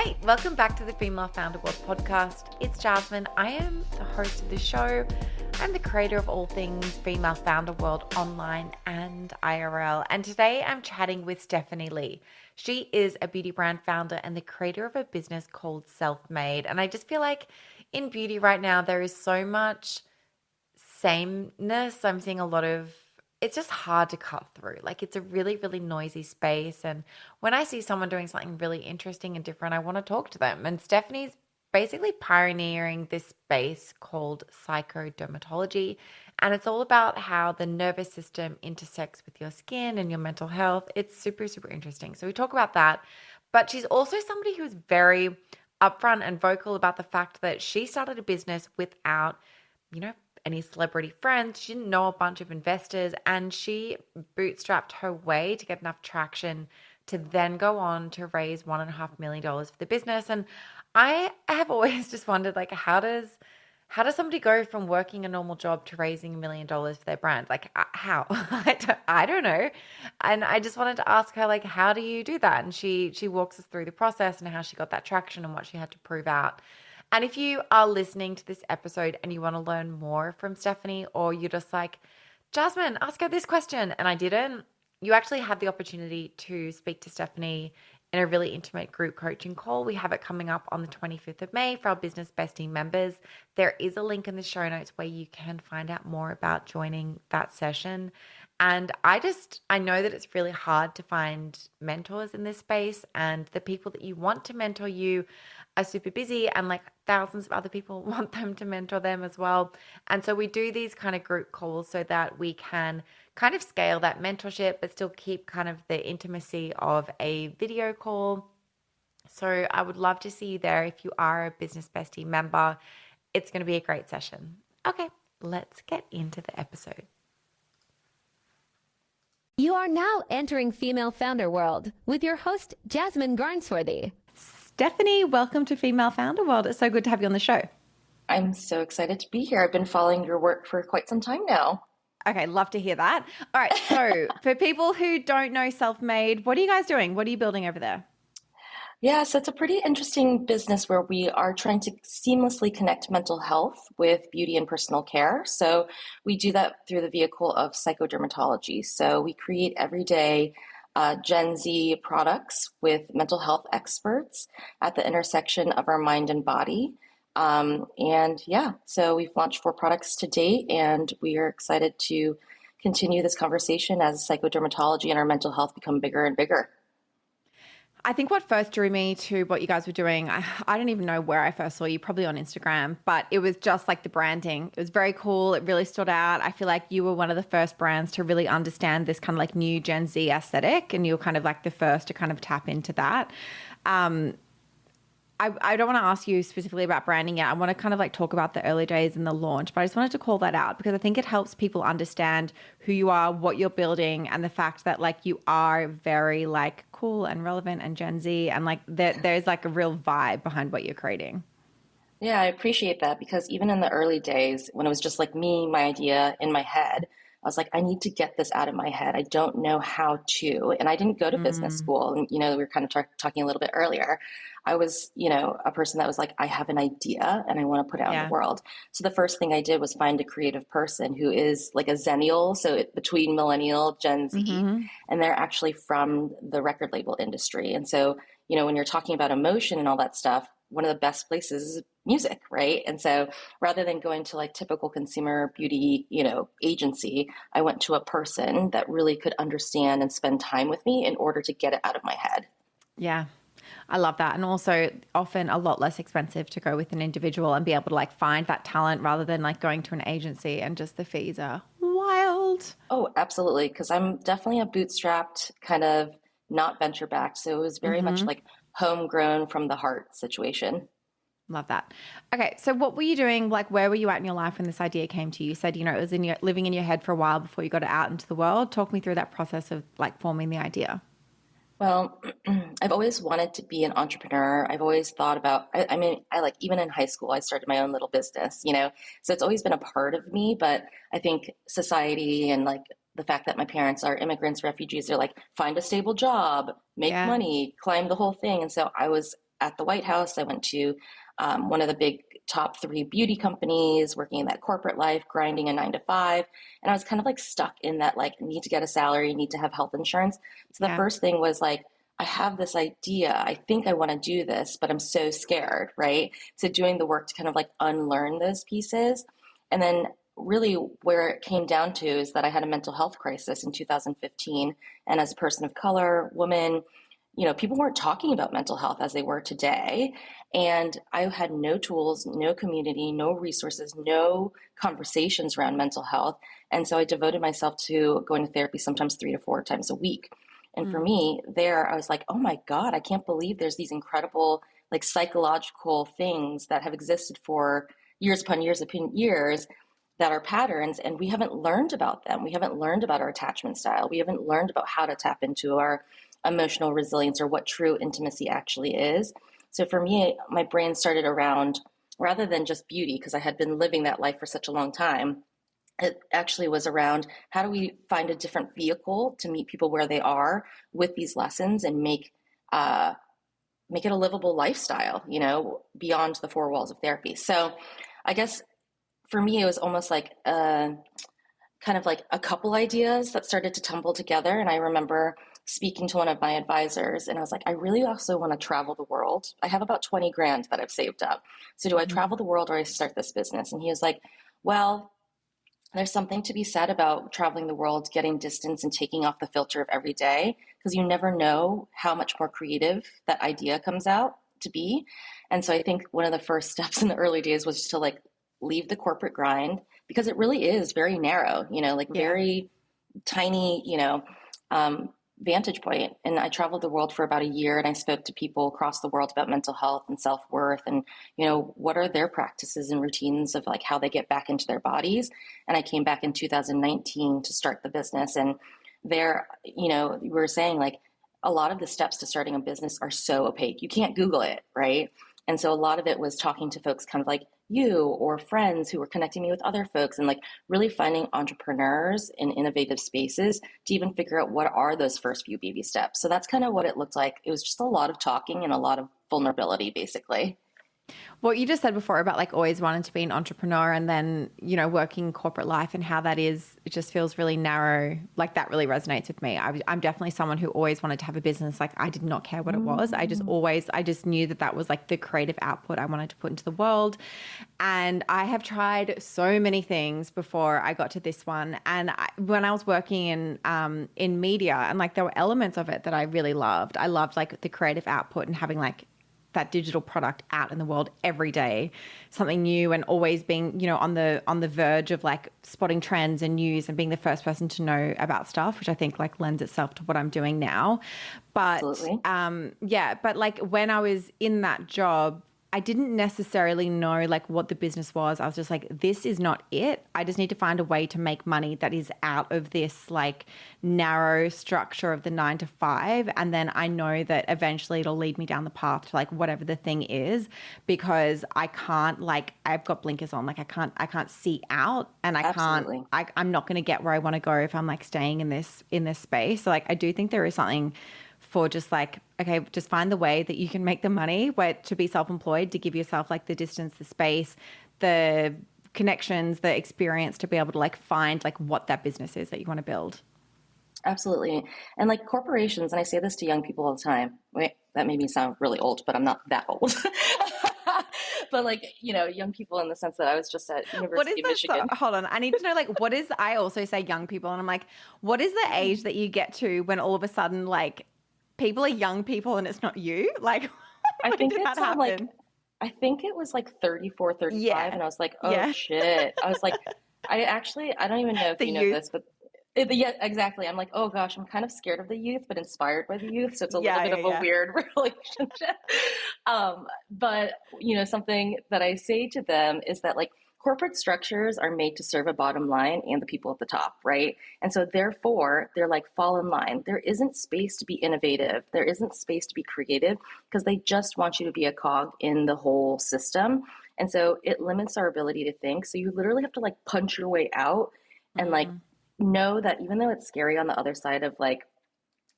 Hey, welcome back to the Female Founder World podcast. It's Jasmine. I am the host of the show. I'm the creator of all things Female Founder World online and IRL. And today I'm chatting with Stephanie Lee. She is a beauty brand founder and the creator of a business called Selfmade. And I just feel like in beauty right now, there is so much sameness. I'm seeing a lot of, it's just hard to cut through. Like it's a really, really noisy space. And when I see someone doing something really interesting and different, I want to talk to them. And Stephanie's basically pioneering this space called psychodermatology. And it's all about how the nervous system intersects with your skin and your mental health. It's super, super interesting. So we talk about that. But she's also somebody who's very upfront and vocal about the fact that she started a business without, any celebrity friends. She didn't know a bunch of investors, and she bootstrapped her way to get enough traction to then go on to raise $1.5 million for the business. And I have always just wondered, like, how does somebody go from working a normal job to raising $1 million for their brand? Like, how? I don't know. And I just wanted to ask her, like, how do you do that? And she walks us through the process and how she got that traction and what she had to prove out. And if you are listening to this episode and you want to learn more from Stephanie, or you're just like, Jasmine, ask her this question, and I didn't, you actually have the opportunity to speak to Stephanie in a really intimate group coaching call. We have it coming up on the 25th of May for our Business Bestie members. There is a link in the show notes where you can find out more about joining that session. And I know that it's really hard to find mentors in this space, and the people that you want to mentor you are super busy, and like thousands of other people want them to mentor them as well. And so we do these kind of group calls so that we can kind of scale that mentorship, but still keep kind of the intimacy of a video call. So I would love to see you there if you are a Business Bestie member. It's going to be a great session. Okay, let's get into the episode. You are now entering Female Founder World with your host, Jasmine Garnsworthy. Stephanie, welcome to Female Founder World. It's so good to have you on the show. I'm so excited to be here. I've been following your work for quite some time now. Okay, love to hear that. All right, so for people who don't know Selfmade, what are you guys doing? What are you building over there? Yeah, so it's a pretty interesting business where we are trying to seamlessly connect mental health with beauty and personal care. So we do that through the vehicle of psychodermatology. So we create everyday Gen Z products with mental health experts at the intersection of our mind and body. So we've launched 4 products to date, and we are excited to continue this conversation as psychodermatology and our mental health become bigger and bigger. I think what first drew me to what you guys were doing, I don't even know where I first saw you, probably on Instagram, but it was just like the branding. It was very cool. It really stood out. I feel like you were one of the first brands to really understand this kind of like new Gen Z aesthetic, and you were kind of like the first to kind of tap into that. I don't want to ask you specifically about branding yet. I want to kind of like talk about the early days and the launch, but I just wanted to call that out because I think it helps people understand who you are, what you're building, and the fact that like you are very like cool and relevant and Gen Z, and like there's like a real vibe behind what you're creating. Yeah, I appreciate that, because even in the early days when it was just like me, my idea in my head, I was like, I need to get this out of my head. I don't know how to. And I didn't go to business school. And, we were kind of talking a little bit earlier. I was, a person that was like, I have an idea and I want to put it out in the world. So the first thing I did was find a creative person who is like a Zennial, so between millennial, Gen Z, and they're actually from the record label industry. And so, when you're talking about emotion and all that stuff, one of the best places is music, right? And so rather than going to like typical consumer beauty, agency, I went to a person that really could understand and spend time with me in order to get it out of my head. Yeah. I love that. And also often a lot less expensive to go with an individual and be able to like find that talent rather than like going to an agency, and just the fees are wild. Oh, absolutely. Because I'm definitely a bootstrapped kind of, not venture backed. So it was very much like homegrown from the heart situation. Love that. Okay. So what were you doing? Like, where were you at in your life when this idea came to you? You said, it was living in your head for a while before you got it out into the world. Talk me through that process of like forming the idea. Well, I've always wanted to be an entrepreneur. I've always thought about, I like, even in high school, I started my own little business, so it's always been a part of me. But I think society and like the fact that my parents are immigrants, refugees, they're like, find a stable job, make money, climb the whole thing. And so I was at the White House. I went to one of the big top 3 beauty companies, working in that corporate life, grinding a 9 to 5. And I was kind of like stuck in that, like, need to get a salary, need to have health insurance. So the first thing was like, I have this idea. I think I want to do this, but I'm so scared, right? So doing the work to kind of like unlearn those pieces. And then really where it came down to is that I had a mental health crisis in 2015. And as a person of color, woman, people weren't talking about mental health as they were today. And I had no tools, no community, no resources, no conversations around mental health. And so I devoted myself to going to therapy sometimes 3 to 4 times a week. And for me there, I was like, oh my God, I can't believe there's these incredible like psychological things that have existed for years upon years that are patterns, and we haven't learned about them. We haven't learned about our attachment style. We haven't learned about how to tap into our emotional resilience or what true intimacy actually is. So for me, my brain started around, rather than just beauty, because I had been living that life for such a long time, it actually was around how do we find a different vehicle to meet people where they are with these lessons and make it a livable lifestyle, beyond the 4 walls of therapy. So I guess for me, it was almost like kind of like a couple ideas that started to tumble together. And I remember speaking to one of my advisors, and I was like, I really also want to travel the world. I have about 20 grand that I've saved up. So do I travel the world or I start this business? And he was like, well, there's something to be said about traveling the world, getting distance and taking off the filter of every day, because you never know how much more creative that idea comes out to be. And so I think one of the first steps in the early days was just to like leave the corporate grind, because it really is very narrow, very tiny, vantage point. And I traveled the world for about a year, and I spoke to people across the world about mental health and self-worth and, what are their practices and routines of like how they get back into their bodies. And I came back in 2019 to start the business. And there, we were saying like a lot of the steps to starting a business are so opaque. You can't Google it, right? And so a lot of it was talking to folks kind of like you or friends who were connecting me with other folks, and like really finding entrepreneurs in innovative spaces to even figure out what are those first few baby steps. So that's kind of what it looked like. It was just a lot of talking and a lot of vulnerability, basically. What you just said before about like always wanting to be an entrepreneur and then, working corporate life and how that is, it just feels really narrow. Like that really resonates with me. I'm definitely someone who always wanted to have a business. Like I did not care what it was. I just knew that was like the creative output I wanted to put into the world. And I have tried so many things before I got to this one. And when I was working in media, and like there were elements of it that I really loved. I loved like the creative output and having like that digital product out in the world every day, something new, and always being, on the verge of like spotting trends and news and being the first person to know about stuff, which I think like lends itself to what I'm doing now. But but like when I was in that job, I didn't necessarily know like what the business was. I was just like, this is not it. I just need to find a way to make money that is out of this like narrow structure of the 9 to 5. And then I know that eventually it'll lead me down the path to like whatever the thing is, because I can't like, I've got blinkers on. Like I can't see out, and I'm not going to get where I want to go if I'm like staying in this space. So like, I do think there is something for just like, okay, just find the way that you can make the money, where to be self-employed, to give yourself like the distance, the space, the connections, the experience to be able to like find like what that business is that you want to build. Absolutely. And like corporations, and I say this to young people all the time. Wait, that made me sound really old, but I'm not that old. But like, young people in the sense that I was just at University of Michigan. Hold on. I need to know like, what is, I also say young people, and I'm like, what is the age that you get to when all of a sudden like people are young people and it's not you? Like, I think it's like, I think it was like 34, 35. Yeah. And I was like, oh shit. I was like, I don't even know if you know this, but yeah, exactly. I'm like, oh gosh, I'm kind of scared of the youth, but inspired by the youth. So it's a little bit of a weird relationship. But something that I say to them is that like corporate structures are made to serve a bottom line and the people at the top, right? And so therefore they're like, fall in line. There isn't space to be innovative. There isn't space to be creative, because they just want you to be a cog in the whole system. And so it limits our ability to think. So you literally have to like punch your way out and like know that even though it's scary on the other side of like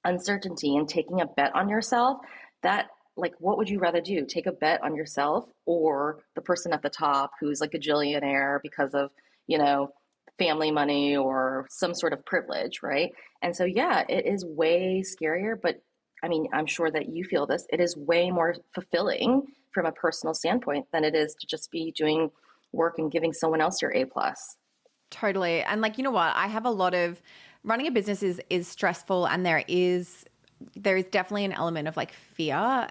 uncertainty and taking a bet on yourself, that like, what would you rather do? Take a bet on yourself or the person at the top who's like a gillionaire because of, you know, family money or some sort of privilege, right? And so, yeah, it is way scarier, but I mean, I'm sure that you feel this. It is way more fulfilling from a personal standpoint than it is to just be doing work and giving someone else your A plus. Totally. And like, you know what? I have a lot of running a business is stressful, and there is definitely an element of like fear,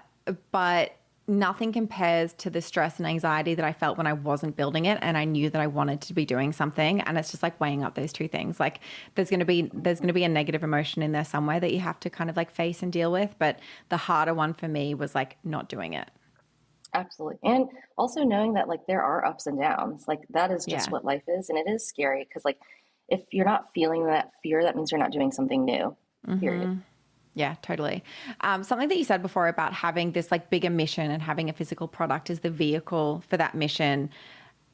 but nothing compares to the stress and anxiety that I felt when I wasn't building it and I knew that I wanted to be doing something. And it's just like weighing up those two things. Like there's going to be a negative emotion in there somewhere that you have to kind of like face and deal with, but the harder one for me was like not doing it. Absolutely. And also knowing that like there are ups and downs. Like that is just Yeah. what life is. And it is scary because like if you're not feeling that fear, that means you're not doing something new. Period. Yeah, totally. Something that you said before about having this like bigger mission and having a physical product as the vehicle for that mission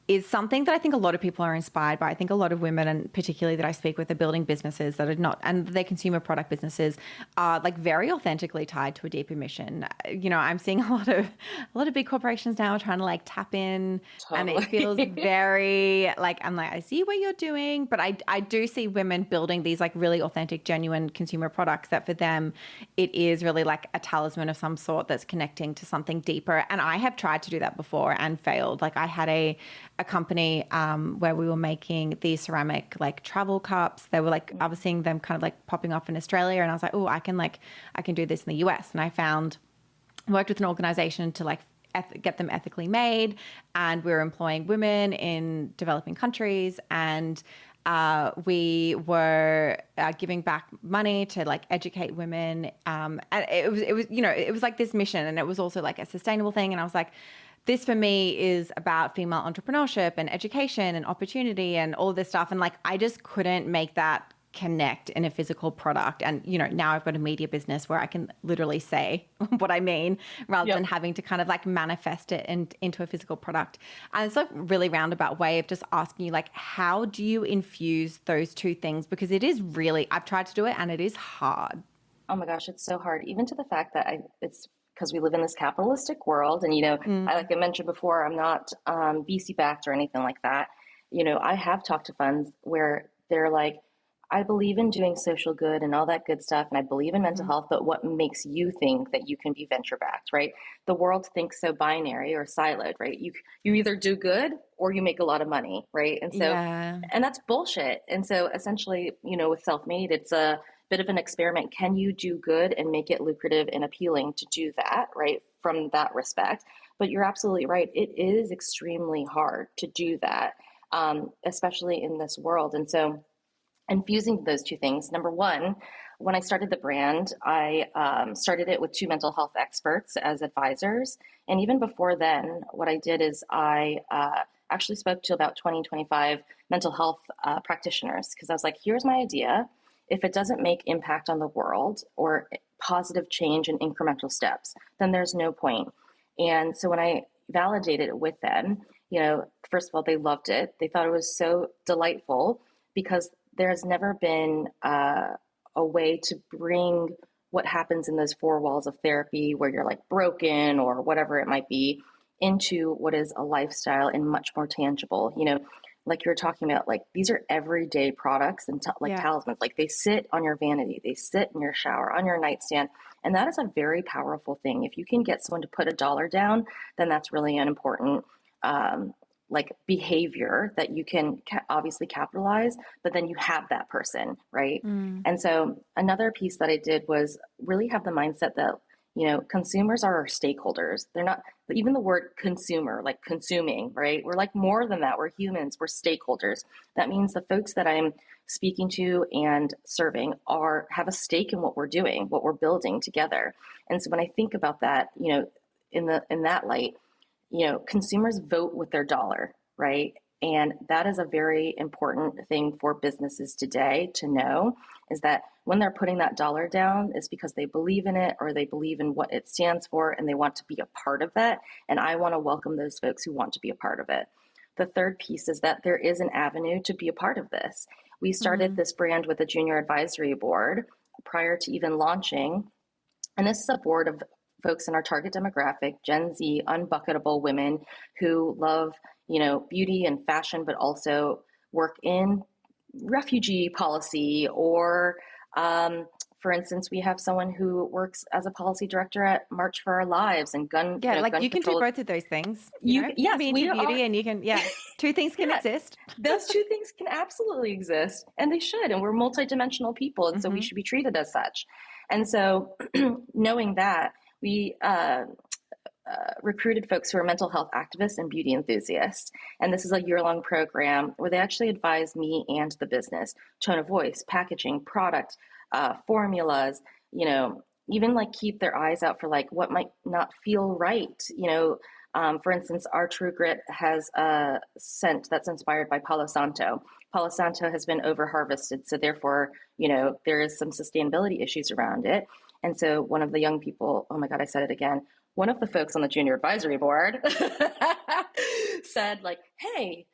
is something that I think a lot of people are inspired by. I think a lot of women, and particularly that I speak with, are building businesses that are not, and their consumer product businesses are like very authentically tied to a deeper mission. You know, I'm seeing a lot of big corporations now trying to like tap in, and it feels Totally. very like, I'm like, I see what you're doing, but I do see women building these like really authentic, genuine consumer products that for them, it is really like a talisman of some sort that's connecting to something deeper. And I have tried to do that before and failed. Like I had a company where we were making these ceramic like travel cups. They were like, I was seeing them kind of like popping off in Australia, and I was like, oh, I can do this in the US. And I worked with an organization to like get them ethically made, and we were employing women in developing countries, and we were giving back money to like educate women, and it was like this mission, and it was also like a sustainable thing. And I was like, this for me is about female entrepreneurship and education and opportunity and all of this stuff. And like, I just couldn't make that connect in a physical product. And, you know, now I've got a media business where I can literally say what I mean rather than having to kind of like manifest it into a physical product. And it's like a really roundabout way of just asking you, like, how do you infuse those two things? Because it is really, I've tried to do it and it is hard. Oh my gosh, it's so hard. Even to the fact that it's because we live in this capitalistic world, and like I mentioned before, I'm not VC backed or anything like that. You know, I have talked to funds where they're like, I believe in doing social good and all that good stuff, and I believe in mental health, but what makes you think that you can be venture backed, right? The world thinks so binary or siloed, right? You either do good or you make a lot of money, right? And so, Yeah. and that's bullshit. And so essentially, you know, with Selfmade, it's a bit of an experiment. Can you do good and make it lucrative and appealing to do that, right? From that respect. But you're absolutely right. It is extremely hard to do that, especially in this world. And so infusing those two things. Number one, when I started the brand, I started it with two mental health experts as advisors. And even before then, what I did is I actually spoke to about 20, 25 mental health practitioners, because I was like, here's my idea. If it doesn't make impact on the world or positive change in incremental steps, then there's no point. And so when I validated it with them, you know, first of all, they loved it. They thought it was so delightful because there has never been a way to bring what happens in those four walls of therapy where you're like broken or whatever it might be into what is a lifestyle and much more tangible. You know, like you were talking about, like these are everyday products and talismans. Like they sit on your vanity, they sit in your shower, on your nightstand. And that is a very powerful thing. If you can get someone to put $1 down, then that's really an important like behavior that you can obviously capitalize, but then you have that person, right? And so another piece that I did was really have the mindset that, you know, consumers are our stakeholders. They're not, even the word consumer, like consuming, right? We're like more than that. We're humans, we're stakeholders. That means the folks that I'm speaking to and serving have a stake in what we're doing, what we're building together. And so when I think about that, you know, in that light, you know, consumers vote with their dollar, right? And that is a very important thing for businesses today to know, is that when they're putting that dollar down, it's because they believe in it or they believe in what it stands for and they want to be a part of that. And I want to welcome those folks who want to be a part of it. The third piece is that there is an avenue to be a part of this. We started this brand with a junior advisory board prior to even launching. And this is a board of folks in our target demographic, Gen Z, unbucketable women who love, beauty and fashion, but also work in refugee policy or, for instance, we have someone who works as a policy director at March for Our Lives and gun. Yeah, like gun you can do control. both of those things. You can Yes, be we into beauty are. and you can, two things can Yeah, exist. those two things can absolutely exist, and they should. And we're multidimensional people, and so we should be treated as such. And so, knowing that, we recruited folks who are mental health activists and beauty enthusiasts. And this is a year-long program where they actually advise me and the business, tone of voice, packaging, product, formulas, even like keep their eyes out for like what might not feel right. For instance, our True Grit has a scent that's inspired by Palo Santo. Palo Santo has been over harvested, so therefore, there is some sustainability issues around it. And so one of the young people, oh my God, I said it again. One of the folks on the junior advisory board said like, hey,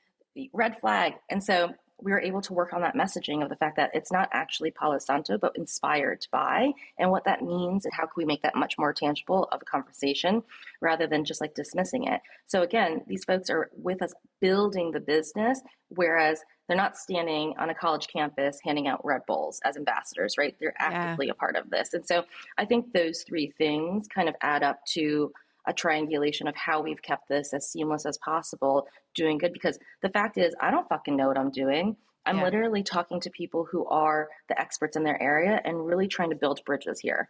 red flag. And so we were able to work on that messaging of the fact that it's not actually Palo Santo, but inspired by, and what that means and how can we make that much more tangible of a conversation rather than just like dismissing it. So again, these folks are with us building the business, whereas they're not standing on a college campus handing out Red Bulls as ambassadors, right? They're actively a part of this. And so I think those three things kind of add up to a triangulation of how we've kept this as seamless as possible, doing good. Because the fact is, I don't fucking know what I'm doing. I'm literally talking to people who are the experts in their area and really trying to build bridges here.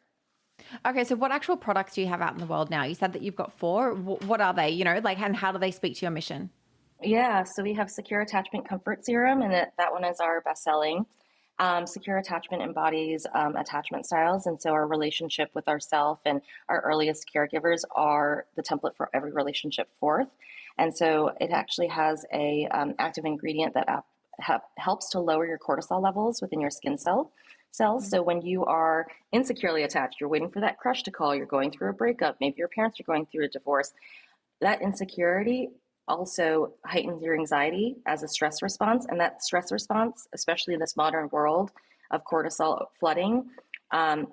Okay, so what actual products do you have out in the world now? You said that you've got 4. What are they, and how do they speak to your mission? Yeah, so we have Secure Attachment Comfort Serum, and that one is our best-selling. Secure Attachment embodies attachment styles, and so our relationship with ourself and our earliest caregivers are the template for every relationship forth. And so it actually has a active ingredient that helps to lower your cortisol levels within your skin cells. So when you are insecurely attached, you're waiting for that crush to call, you're going through a breakup, maybe your parents are going through a divorce, that insecurity also heightens your anxiety as a stress response. And that stress response, especially in this modern world of cortisol flooding,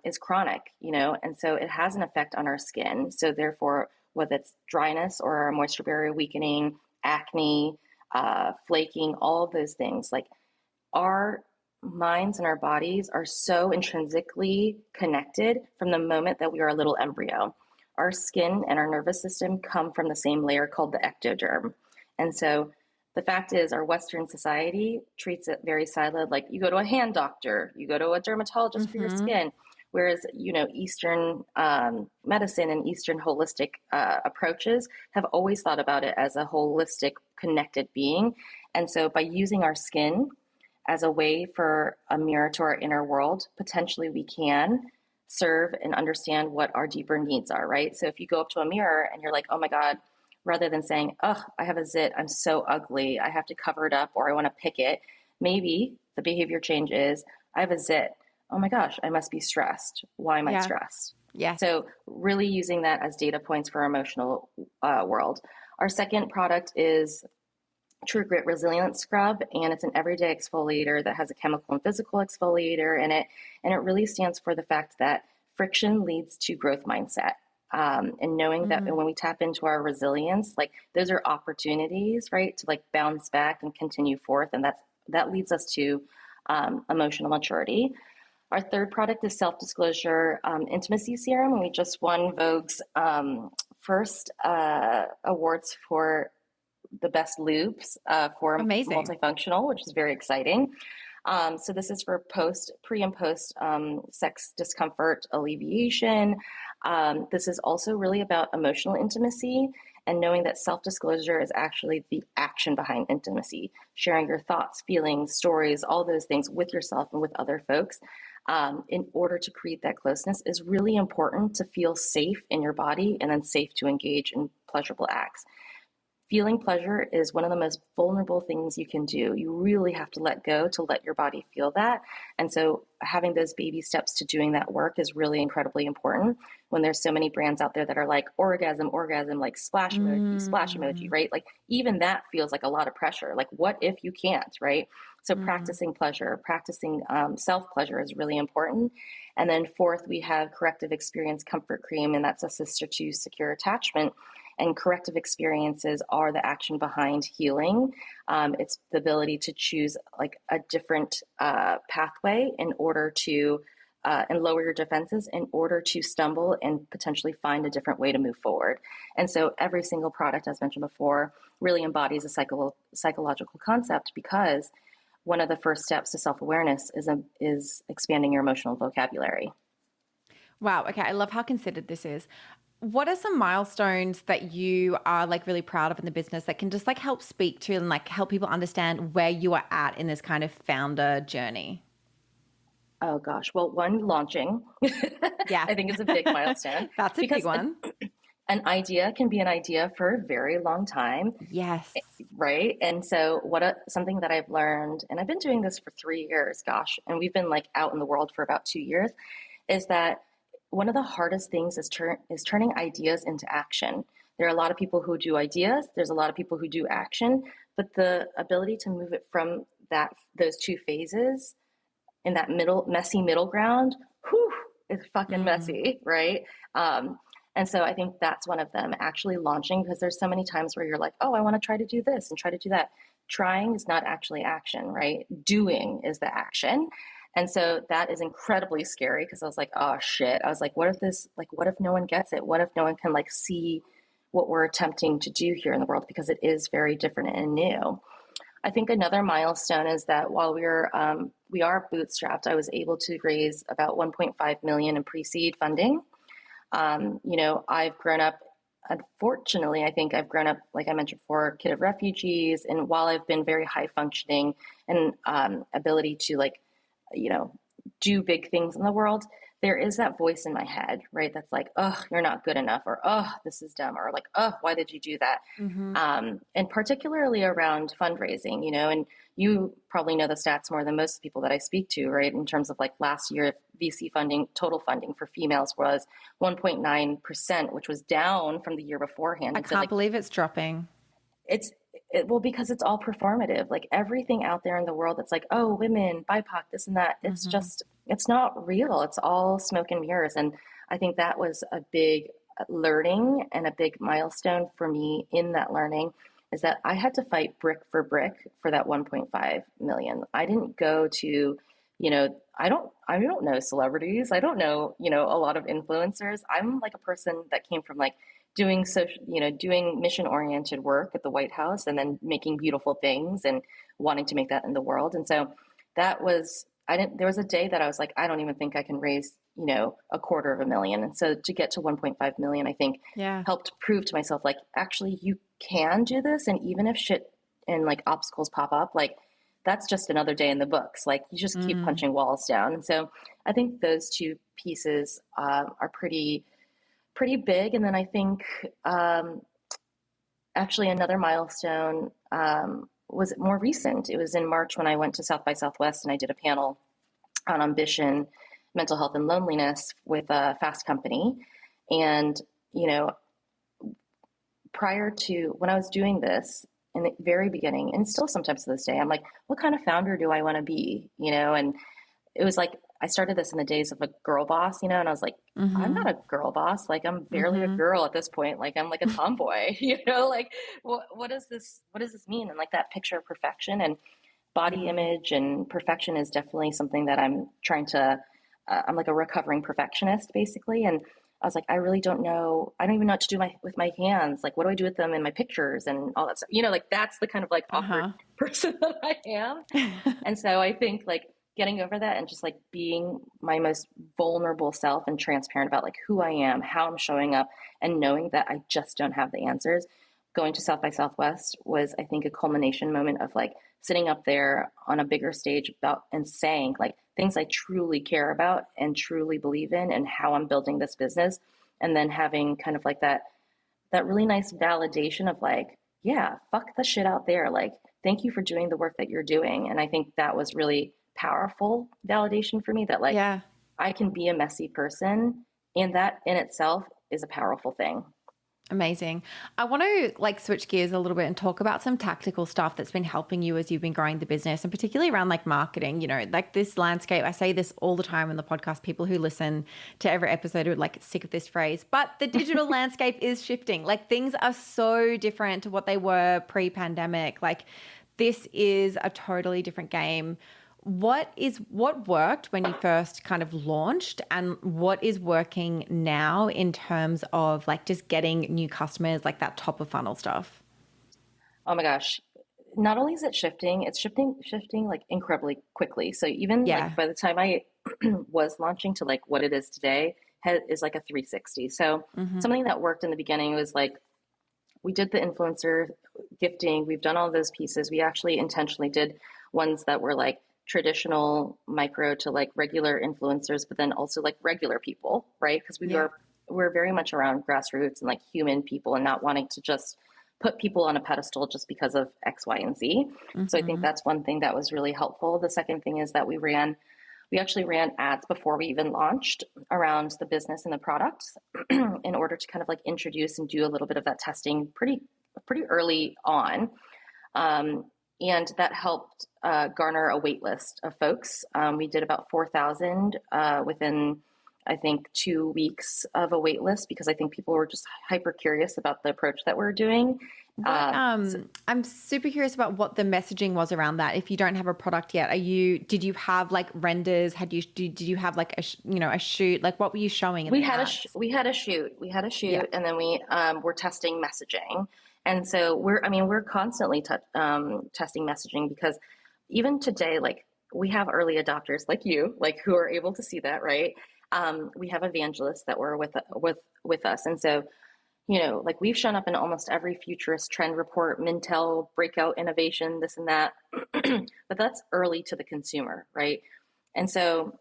is chronic, and so it has an effect on our skin. So therefore, whether it's dryness or our moisture barrier weakening, acne, flaking, all of those things, like our minds and our bodies are so intrinsically connected from the moment that we are a little embryo. Our skin and our nervous system come from the same layer called the ectoderm. And so the fact is our Western society treats it very siloed, like you go to a hand doctor, you go to a dermatologist for your skin, whereas, Eastern medicine and Eastern holistic approaches have always thought about it as a holistic, connected being. And so by using our skin as a way for a mirror to our inner world, potentially we can serve and understand what our deeper needs are, right? So if you go up to a mirror and you're like, oh my God, rather than saying, oh, I have a zit, I'm so ugly, I have to cover it up or I want to pick it, maybe the behavior change is, I have a zit, oh my gosh, I must be stressed. Why am I stressed? Yeah. So really using that as data points for our emotional world. Our second product is True Grit Resilience Scrub, and it's an everyday exfoliator that has a chemical and physical exfoliator in it, and it really stands for the fact that friction leads to growth mindset. And knowing that when we tap into our resilience, like those are opportunities, right, to like bounce back and continue forth, and that leads us to emotional maturity. Our third product is Self-Disclosure Intimacy Serum, and we just won Vogue's first awards for the best lubes for multifunctional, which is very exciting. So this is for pre and post sex discomfort alleviation. This is also really about emotional intimacy and knowing that self-disclosure is actually the action behind intimacy, sharing your thoughts, feelings, stories, all those things with yourself and with other folks. In order to create that closeness is really important to feel safe in your body and then safe to engage in pleasurable acts. Feeling pleasure is one of the most vulnerable things you can do. You really have to let go to let your body feel that. And so having those baby steps to doing that work is really incredibly important when there's so many brands out there that are like orgasm, like splash emoji, right? Like even that feels like a lot of pressure. Like what if you can't, right? So practicing pleasure, practicing self-pleasure is really important. And then fourth, we have corrective experience comfort cream, and that's a sister to secure attachment. And corrective experiences are the action behind healing. It's the ability to choose like a different pathway in order to and lower your defenses in order to stumble and potentially find a different way to move forward. And so every single product, as mentioned before, really embodies a psychological concept, because one of the first steps to self-awareness is expanding your emotional vocabulary. Wow. Okay. I love how considered this is. What are some milestones that you are like really proud of in the business that can just like help speak to and like help people understand where you are at in this kind of founder journey? Oh gosh. Well, one, launching, Yeah. I think is a big milestone. That's a big one. An idea can be an idea for a very long time. Yes. Right. And so something that I've learned, and I've been doing this for 3 years, gosh, and we've been like out in the world for about 2 years, is that one of the hardest things is turning ideas into action. There are a lot of people who do ideas. There's a lot of people who do action, but the ability to move it from those two phases in that messy middle ground, it's fucking messy, right? And so I think that's one of them, actually launching, because there's so many times where you're like, oh, I want to try to do this and try to do that. Trying is not actually action, right? Doing is the action. And so that is incredibly scary, because I was like, oh shit. I was like, what if no one gets it? What if no one can like see what we're attempting to do here in the world? Because it is very different and new. I think another milestone is that while we are bootstrapped, I was able to raise about 1.5 million in pre-seed funding. I've grown up, unfortunately, I think I've grown up, like I mentioned before, kid of refugees. And while I've been very high functioning and ability to do big things in the world, there is that voice in my head, right? That's like, oh, you're not good enough, or, oh, this is dumb, or like, oh, why did you do that? And particularly around fundraising, and you probably know the stats more than most people that I speak to, right? In terms of like last year, VC funding, total funding for females was 1.9%, which was down from the year beforehand. I can't believe it's dropping. Well, because it's all performative. Like everything out there in the world, it's like, oh, women, BIPOC, this and that. It's just, it's not real. It's all smoke and mirrors. And I think that was a big learning and a big milestone for me in that learning, is that I had to fight brick for that 1.5 million. I didn't go to, I don't know celebrities. I don't know, a lot of influencers. I'm like a person that came from like doing doing mission-oriented work at the White House, and then making beautiful things and wanting to make that in the world. And so that was, there was a day that I was like, I don't even think I can raise, $250,000. And so to get to 1.5 million, I think helped prove to myself, like, actually you can do this. And even if shit and like obstacles pop up, like that's just another day in the books. Like you just keep punching walls down. And so I think those two pieces are pretty big. And then I think actually another milestone was more recent. It was in March when I went to South by Southwest and I did a panel on ambition, mental health, and loneliness with a Fast Company. And, prior to when I was doing this in the very beginning, and still sometimes to this day, I'm like, what kind of founder do I want to be? And it was like, I started this in the days of a girl boss, and I was like, I'm not a girl boss. Like I'm barely a girl at this point. Like I'm like a tomboy, like what does this mean? And like that picture of perfection and body image and perfection is definitely something that I'm trying to, I'm like a recovering perfectionist basically. And I was like, I really don't know. I don't even know what to do with my hands. Like, what do I do with them in my pictures and all that stuff? Like that's the kind of like awkward person that I am. And so I think like getting over that and just like being my most vulnerable self and transparent about like who I am, how I'm showing up, and knowing that I just don't have the answers. Going to South by Southwest was, I think, a culmination moment of like sitting up there on a bigger stage about and saying like things I truly care about and truly believe in and how I'm building this business. And then having kind of like that really nice validation of like, yeah, fuck the shit out there. Like, thank you for doing the work that you're doing. And I think that was really powerful validation for me, that like, I can be a messy person, and that in itself is a powerful thing. Amazing. I want to like switch gears a little bit and talk about some tactical stuff that's been helping you as you've been growing the business, and particularly around like marketing, like this landscape. I say this all the time in the podcast. People who listen to every episode are like sick of this phrase, but the digital landscape is shifting. Like things are so different to what they were pre-pandemic. Like this is a totally different game. What worked when you first kind of launched, and what is working now in terms of like just getting new customers, like that top of funnel stuff? Oh my gosh. Not only is it shifting, it's shifting like incredibly quickly. So even like by the time I was launching to like what it is today is like a 360. So something that worked in the beginning was like, we did the influencer gifting. We've done all those pieces. We actually intentionally did ones that were like traditional micro to like regular influencers, but then also like regular people, right? Because we're very much around grassroots and like human people, and not wanting to just put people on a pedestal just because of X, Y, and Z. So I think that's one thing that was really helpful. The second thing is that we actually ran ads before we even launched around the business and the products in order to kind of like introduce and do a little bit of that testing pretty early on. And that helped garner a wait list of folks. We did about 4,000 within, I think, 2 weeks of a wait list, because I think people were just hyper curious about the approach that we're doing. I'm super curious about what the messaging was around that. If you don't have a product yet, did you have like renders? Did you have like a shoot? Like what were you showing? We had a shoot, and then we were testing messaging. And so we're constantly testing messaging, because even today, like we have early adopters like you, like who are able to see that, right? We have evangelists that were with us. And so, like we've shown up in almost every futurist trend report, Mintel, breakout innovation, this and that, but that's early to the consumer, right? And so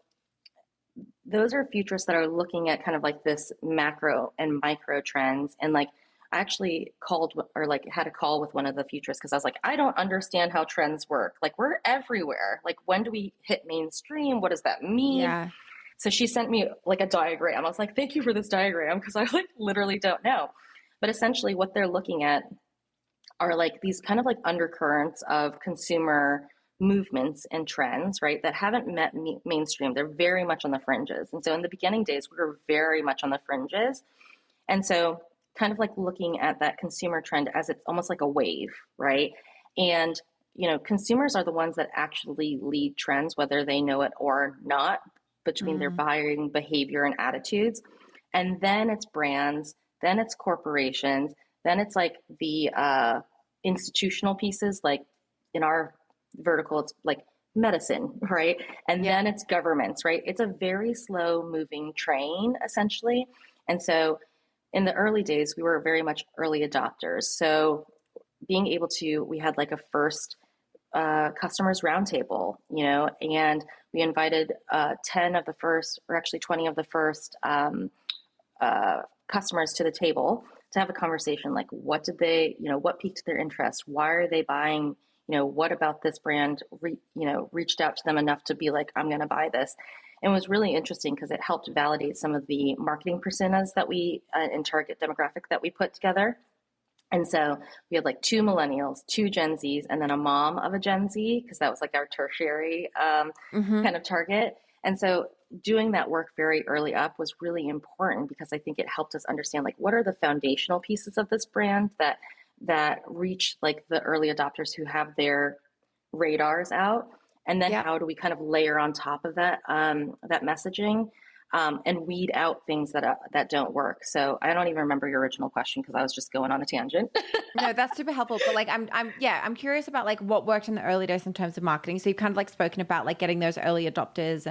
those are futurists that are looking at kind of like this macro and micro trends. And like, I actually had a call with one of the futurists, because I was like, I don't understand how trends work. Like we're everywhere. Like when do we hit mainstream? What does that mean? Yeah. So she sent me like a diagram. I was like, thank you for this diagram, because I like literally don't know. But essentially what they're looking at are like these kind of like undercurrents of consumer movements and trends, right, that haven't met mainstream. They're very much on the fringes. And so in the beginning days, we were very much on the fringes. And so kind of like looking at that consumer trend as it's almost like a wave, right? And, consumers are the ones that actually lead trends, whether they know it or not, between their buying behavior and attitudes. And then it's brands, then it's corporations, then it's like the institutional pieces, like in our vertical, it's like medicine, right? And then it's governments, right? It's a very slow moving train, essentially. And so in the early days, we were very much early adopters. So being able to, we had like a first customers roundtable, and we invited 10 of the first, or actually 20 of the first customers to the table to have a conversation. Like, what did they, what piqued their interest? Why are they buying? What about this brand, reached out to them enough to be like, I'm going to buy this. And it was really interesting because it helped validate some of the marketing personas that we and target demographic that we put together. And so we had like 2 millennials, 2 Gen Zs, and then a mom of a Gen Z, because that was like our tertiary kind of target. And so doing that work very early up was really important, because I think it helped us understand like what are the foundational pieces of this brand that reach like the early adopters who have their radars out. And then how do we kind of layer on top of that that messaging and weed out things that don't work. So I don't even remember your original question, because I was just going on a tangent. No, that's super helpful. But like, I'm curious about like what worked in the early days in terms of marketing. So you've kind of like spoken about like getting those early adopters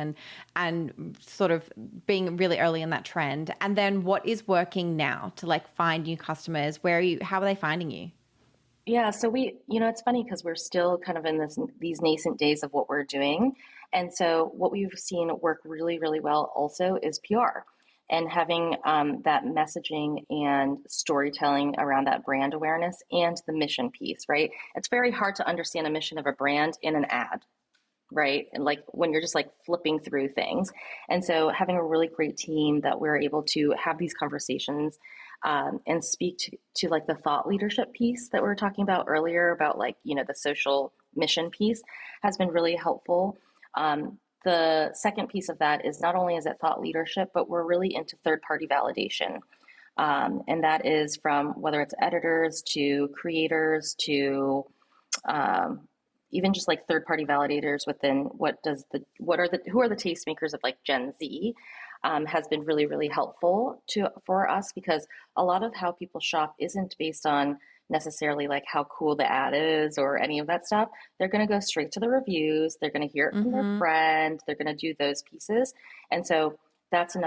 and sort of being really early in that trend. And then what is working now to like find new customers? How are they finding you? Yeah, so it's funny because we're still kind of in these nascent days of what we're doing. And so what we've seen work really, really well also is PR, and having that messaging and storytelling around that brand awareness and the mission piece, right? It's very hard to understand a mission of a brand in an ad, right? And like when you're just like flipping through things. And so having a really great team that we're able to have these conversations and speak to like the thought leadership piece that we were talking about earlier about like, the social mission piece has been really helpful. The second piece of that is not only is it thought leadership, but we're really into third-party validation. And that is from whether it's editors to creators to even just like third-party validators within who are the tastemakers of like Gen Z, has been really, really helpful for us, because a lot of how people shop isn't based on necessarily like how cool the ad is or any of that stuff. They're going to go straight to the reviews. They're going to hear it from their friend. They're going to do those pieces. And so that's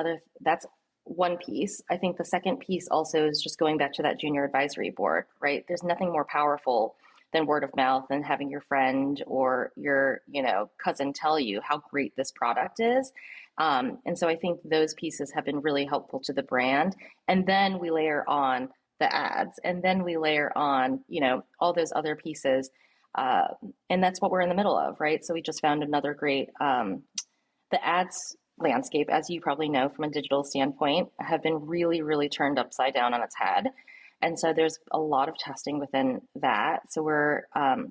one piece. I think the second piece also is just going back to that junior advisory board, right? There's nothing more powerful than word of mouth and having your friend or your, cousin tell you how great this product is. And so I think those pieces have been really helpful to the brand. And then we layer on the ads, and then we layer on, all those other pieces. And that's what we're in the middle of, right? So we just found another great, the ads landscape, as you probably know from a digital standpoint, have been really, really turned upside down on its head. And so there's a lot of testing within that. So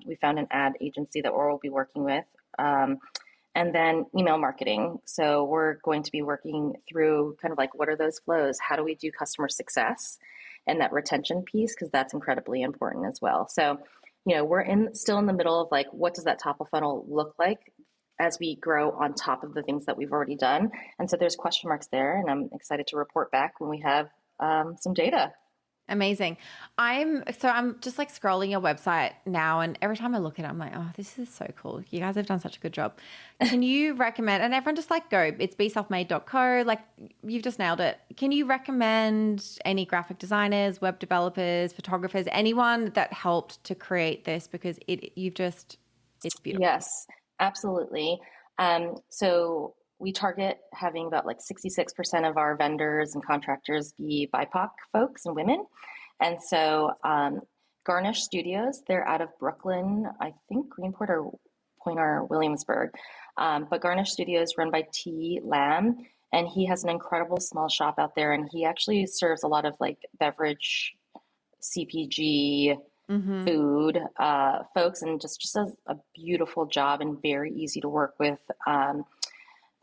we found an ad agency that we'll be working with, and then email marketing. So we're going to be working through kind of like, what are those flows? How do we do customer success and that retention piece? Because that's incredibly important as well. So, we're still in the middle of like, what does that top of funnel look like as we grow on top of the things that we've already done? And so there's question marks there, and I'm excited to report back when we have some data. Amazing. I'm just like scrolling your website now, and every time I look at it, I'm like, oh, this is so cool. You guys have done such a good job. Can you recommend, and everyone just like go, it's beselfmade.co, like you've just nailed it. Can you recommend any graphic designers, web developers, photographers, anyone that helped to create this? Because it's beautiful. Yes, absolutely. So we target having about like 66% of our vendors and contractors be BIPOC folks and women. And so Garnish Studios, they're out of Brooklyn, I think Greenport or Point or Williamsburg. But Garnish Studios run by T. Lamb, and he has an incredible small shop out there. And he actually serves a lot of like beverage, CPG, food folks, and just does a beautiful job and very easy to work with.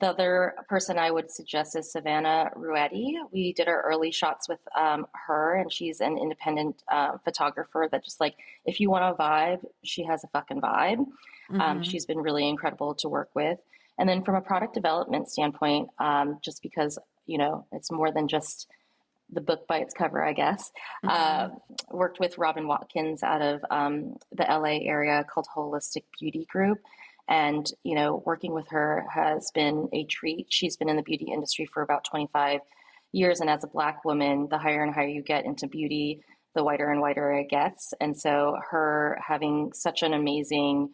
The other person I would suggest is Savannah Ruetti. We did our early shots with her, and she's an independent photographer that just like, if you want a vibe, she has a fucking vibe. She's been really incredible to work with. And then from a product development standpoint, just because, it's more than just the book by its cover, I guess. Worked with Robin Watkins out of the LA area called Holistic Beauty Group. And, working with her has been a treat. She's been in the beauty industry for about 25 years. And as a Black woman, the higher and higher you get into beauty, the whiter and whiter it gets. And so her having such an amazing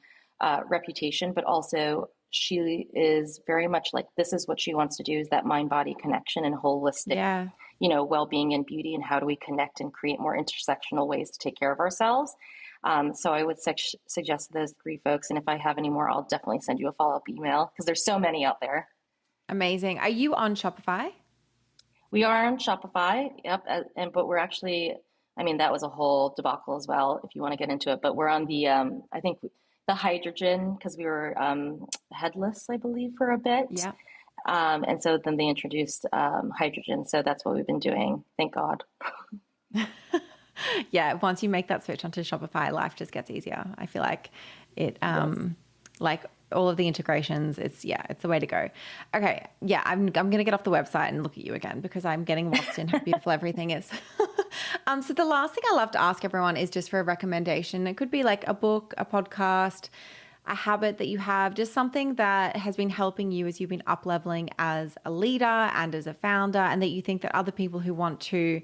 reputation, but also she is very much like, this is what she wants to do, is that mind-body connection and holistic, well-being and beauty, and how do we connect and create more intersectional ways to take care of ourselves. So I would suggest those three folks. And if I have any more, I'll definitely send you a follow-up email, because there's so many out there. Amazing. Are you on Shopify? We are on Shopify. Yep. But we're actually, that was a whole debacle as well, if you want to get into it. But we're on the, I think the hydrogen, because we were headless, I believe, for a bit. Yeah. And so then they introduced hydrogen. So that's what we've been doing. Thank God. Yeah, once you make that switch onto Shopify, life just gets easier. I feel like it, like all of the integrations, it's the way to go. Okay, yeah, I'm going to get off the website and look at you again, because I'm getting lost in how beautiful everything is. So the last thing I love to ask everyone is just for a recommendation. It could be like a book, a podcast, a habit that you have, just something that has been helping you as you've been up-leveling as a leader and as a founder, and that you think that other people who want to,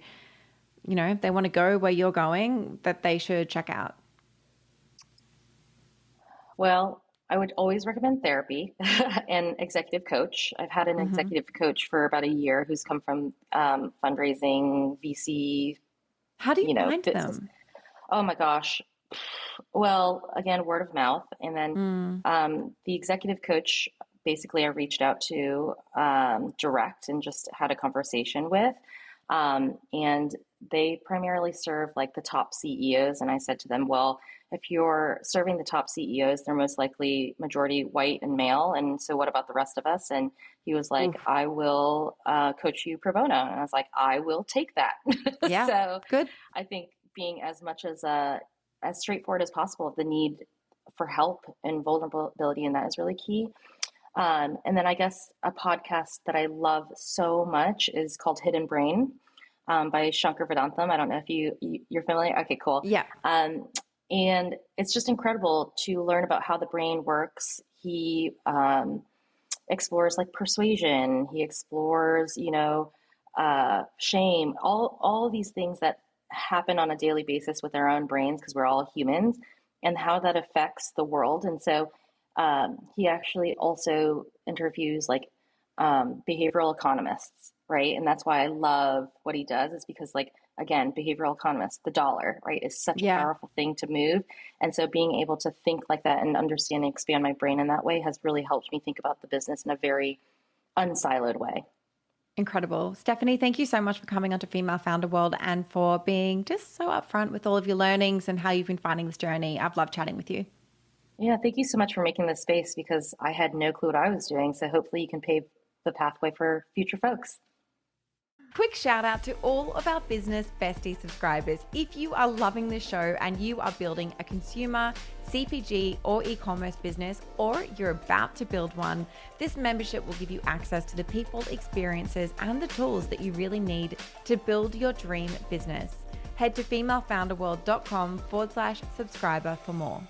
if they want to go where you're going, that they should check out. Well, I would always recommend therapy and executive coach. I've had an executive coach for about a year who's come from fundraising, VC. How do you find business. them? Oh my gosh. Well, again, word of mouth. And then the executive coach, basically I reached out to direct and just had a conversation with. And they primarily serve like the top CEOs. And I said to them, well, if you're serving the top CEOs, they're most likely majority white and male. And so what about the rest of us? And he was like, Oof. I will coach you pro bono. And I was like, I will take that. Yeah. So Good. I think being as much as straightforward as possible, the need for help and vulnerability in that is really key. And then I guess a podcast that I love so much is called Hidden Brain by Shankar Vedantam. I don't know if you're familiar. Okay, cool. Yeah. And it's just incredible to learn about how the brain works. He explores like persuasion. He explores, shame, all these things that happen on a daily basis with our own brains because we're all humans, and how that affects the world. And so he actually also interviews like behavioral economists, right? And that's why I love what he does, is because, like, again, behavioral economists, the dollar, right, is such a powerful thing to move. And so being able to think like that and understand and expand my brain in that way has really helped me think about the business in a very unsiloed way. Incredible. Stephanie, thank you so much for coming onto Female Founder World and for being just so upfront with all of your learnings and how you've been finding this journey. I've loved chatting with you. Yeah, thank you so much for making this space, because I had no clue what I was doing. So hopefully you can pave the pathway for future folks. Quick shout out to all of our business bestie subscribers. If you are loving this show and you are building a consumer, CPG or e-commerce business, or you're about to build one, this membership will give you access to the people, experiences, and the tools that you really need to build your dream business. Head to femalefounderworld.com/subscriber for more.